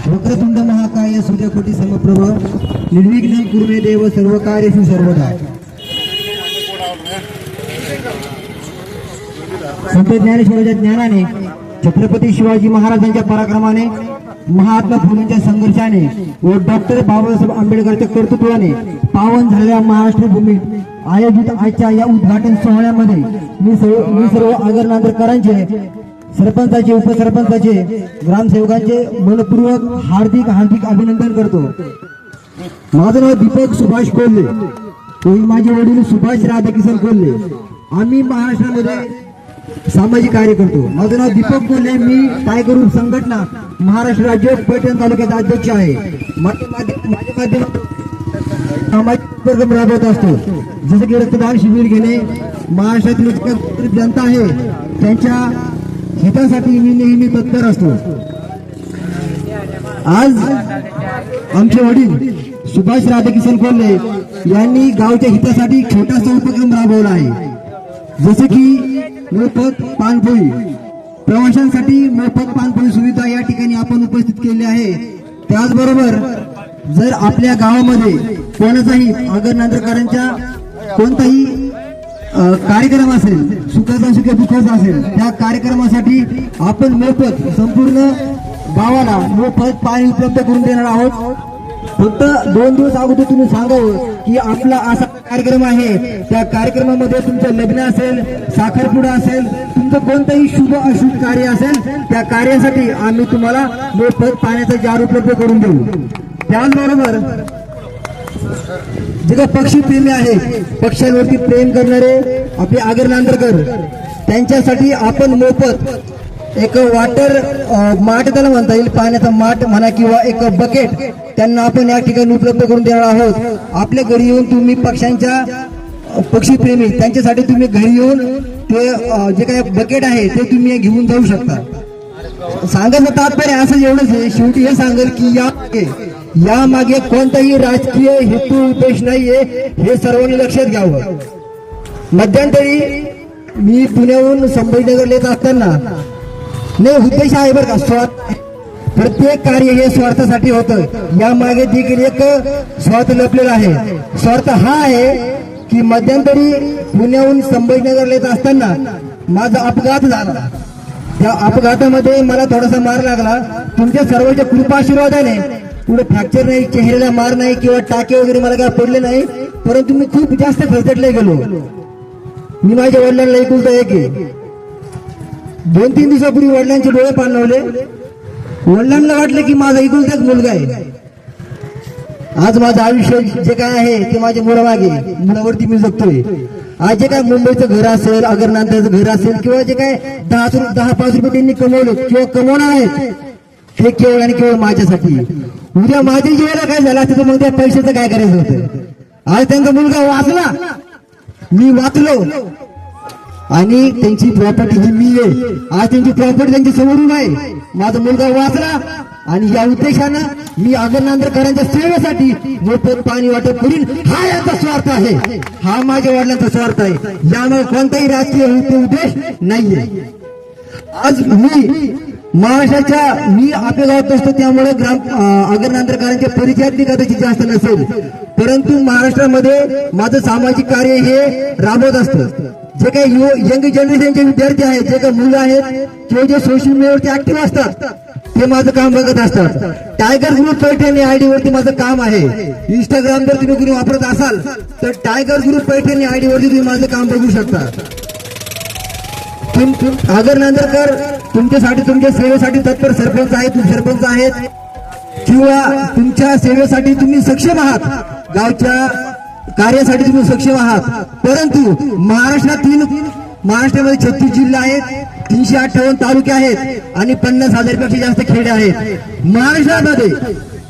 वक्रतुंड महाकाय सूर्यकोटी समप्रभ निर्विघ्न कुर्मे देव सर्व कार्येषु सर्वदा। संत ज्ञानेश्वरांच्या ज्ञानाने, छत्रपती शिवाजी महाराजांच्या पराक्रमाने, महात्मा फुलेंच्या संघर्षाने व डॉक्टर बाबासाहेब आंबेडकरच्या कर्तृत्वाने पावन झालेल्या महाराष्ट्र भूमीत आयोजित आजच्या या उद्घाटन सोहळ्यामध्ये मी सर्व आगर नांदरकरांचे, सरपंचाचे, उपसरपंचाचे, ग्रामसेवकांचे मनपूर्वक हार्दिक अभिनंदन करतो। माझं नाव दीपक सुभाष कोल्हे, माझे वडील सुभाष राधाकिशन कोल्हे। आम्ही महाराष्ट्रामध्ये सामाजिक कार्य करतो। माझं नाव दीपक कोल्हे, मी टायगर ग्रुप संघटना महाराष्ट्र राज्य पैठण तालुक्याचा अध्यक्ष आहे। माझ्या माध्यमातून सामाजिक उपक्रम राबवत असतो, जसे की रक्तदान शिबिर घेणे। महाराष्ट्रातील गरीब जनता आहे त्यांच्या हितासाठी मी नेहमी तत्पर असतो। आज आमचे वडील सुभाष राधाकिशन कोल्हे यांनी गावच्या हितासाठी छोटासा उपक्रम राबवला आहे, जसे की मोफत पानपोळी। प्रवाशांसाठी मोफत पानपोळी सुविधा या ठिकाणी आपण उपस्थित केली आहे। त्याचबरोबर जर आपल्या गावामध्ये कोणाचाही आगर नांदरकरांच्या कोणताही कार्यक्रम असेल, सुखाचा सुख दुःखाचा असेल, त्या कार्यक्रमासाठी आपण मोफत संपूर्ण गावाला मोफत पाणी उपलब्ध करून देणार आहोत। फक्त 2 दिवस अगोदर तुम्ही सांगावं की आपला असा कार्यक्रम आहे, त्या कार्यक्रमामध्ये तुमचं लग्न असेल, साखरपुडा असेल, तुमचं कोणतंही शुभ अशुभ कार्य असेल, त्या कार्यासाठी आम्ही तुम्हाला मोफत पाण्याचा जार उपलब्ध करून देऊ। त्याचबरोबर जे काही पक्षी प्रेमी आहेत, पक्ष्यांवरती प्रेम करणारे आपले आगर नांदरकर, त्यांच्यासाठी आपण मोफत एक वॉटर माठ, त्याला म्हणता येईल, पाण्याचा माठ म्हणा किंवा एक बकेट त्यांना आपण या ठिकाणी उपलब्ध करून देणार आहोत। आपल्या घरी येऊन तुम्ही पक्षी प्रेमी त्यांच्यासाठी तुम्ही घरी येऊन ते जे काही बकेट आहे ते तुम्ही घेऊन जाऊ शकता। सांगायचं तात्पर्य असं एवढंच आहे, शेवटी हे सांगेल की यामागे कोणताही राजकीय हेतू उद्देश नाहीये, हे सर्वांनी लक्षात घ्यावं। मध्यंतरी मी पुण्याहून संभाजीनगरला येत असताना, नाही उद्देश आहे बरं का, स्वार्थ, प्रत्येक कार्य हे स्वार्थासाठी होतं, यामागे देखील एक स्वार्थ लपलेला आहे। स्वार्थ हा आहे की मध्यंतरी पुण्याहून संभाजीनगरला येत असताना माझा अपघात झाला। त्या अपघातामध्ये मला थोडासा मार लागला। तुमच्या सर्वांच्या कृपा आशीर्वादाने पुढे फ्रॅक्चर नाही, चेहऱ्याला मार नाही किंवा टाके वगैरे मला काय पडले नाही, परंतु मी खूप जास्त खरचटले गेलो। मी माझ्या वडिलांना एकुलता एक आहे। 2-3 दिवसापूर्वी वडिलांचे डोळे पाणवले। वडिलांना वाटलं की माझा एकुलताच मुलगा आहे। आज माझं आयुष्य जे काय आहे ते माझ्या मुलामागे, मुलावरती मी जगतोय। आज जे काय मुंबईचं घर असेल, आगर नांदरचं घर असेल, किंवा जे काय 10-5 रुपये त्यांनी कमवले किंवा कमवणार आहेत, हे केवळ आणि केवळ माझ्यासाठी। उद्या माझ्या जीवाला काय झालं असतं तर मग त्या पैशाचं काय करायचं होतं। आज त्यांचा मुलगा वाचला, मी वाचलो, आणि त्यांची प्रॉपर्टी ही मी आहे। आज त्यांची प्रॉपर्टी त्यांच्या समोरून आहे, माझा मुलगा वाचला, आणि या उद्देशानं मी आगर नांदरकरांच्या सेवेसाठी मोफत पाणी वाटप करीन, हा याचा स्वार्थ आहे, हा माझ्या वडिलांचा स्वार्थ आहे। यामुळे कोणताही राजकीय उद्देश नाहीये। आज मी आपल्या गावात असतो, त्यामुळे आगर नांदरकरांच्या परिचयातली कदाचित जास्त नसेल, परंतु महाराष्ट्रामध्ये माझं सामाजिक कार्य हे राबवत असतं। जे काही यंग जनरेशनचे विद्यार्थी आहेत, जे काही मुलं आहेत किंवा जे सोशल मीडियावरती ऍक्टिव्ह असतात, ते माझं काम बघत असतात। टायगर ग्रुप पैठण या आयडी वरती माझं काम आहे। इंस्टाग्राम जर तुम्ही कुणी वापरत असाल तर टायगर ग्रुप पैठण या आयडी वरती तुम्ही माझं काम बघू शकता। आगर नांदरकर तुमच्यासाठी, तुमच्या सेवेसाठी तत्पर सरपंच आहेत, उपसरपंच आहेत, किंवा तुमच्या सेवेसाठी तुम्ही सक्षम आहात, गावच्या कार्यासाठी तुम्ही सक्षम आहात। परंतु महाराष्ट्रामध्ये 36 जिल्हे आहेत, 358 तालुके आहेत आणि 50,000 पेक्षा जास्त खेडे आहेत।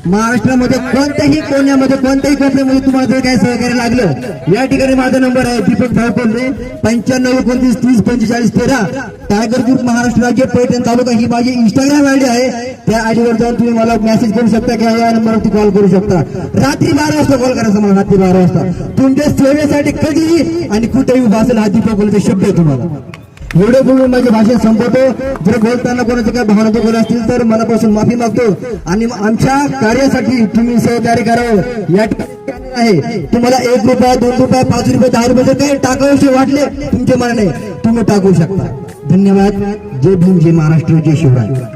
महाराष्ट्रामध्ये कोणत्याही कोपऱ्यामध्ये तुम्हाला जर काय सहकार्य लागलं, या ठिकाणी माझा नंबर आहे दीपक भाऊ कोल्हे, 9529304513। टायगर ग्रुप महाराष्ट्र राज्य पैठण तालुका ही माझी इंस्टाग्राम आयडी आहे। त्या आयडीवर जाऊन तुम्ही मला मेसेज करू शकता किंवा या नंबरवरती कॉल करू शकता। रात्री 12 वाजता कॉल करायचा मला, रात्री 12 वाजता तुमच्या सेवेसाठी कधीही आणि कुठेही उभा असेल, हा दीपक कोल्हेचा शब्द आहे तुम्हाला। एवढे बोलून माझे भाषण संपवतो. जर बोलताना कोणाच्या काही भावना दुखवल्या असतील तर मनापासून माफी मागतो. आणि आमच्या कार्यासाठी तुम्ही सहकार्य करावं या ठिकाणी आहे. तुम्हाला 1 रुपया 2 रुपया 5 रुपये 10 रुपये जर काही टाकावेसे वाटले तुमच्या मनाने तुम्ही टाकू शकता. धन्यवाद. जय भीम, जय महाराष्ट्र, जय शिवराय.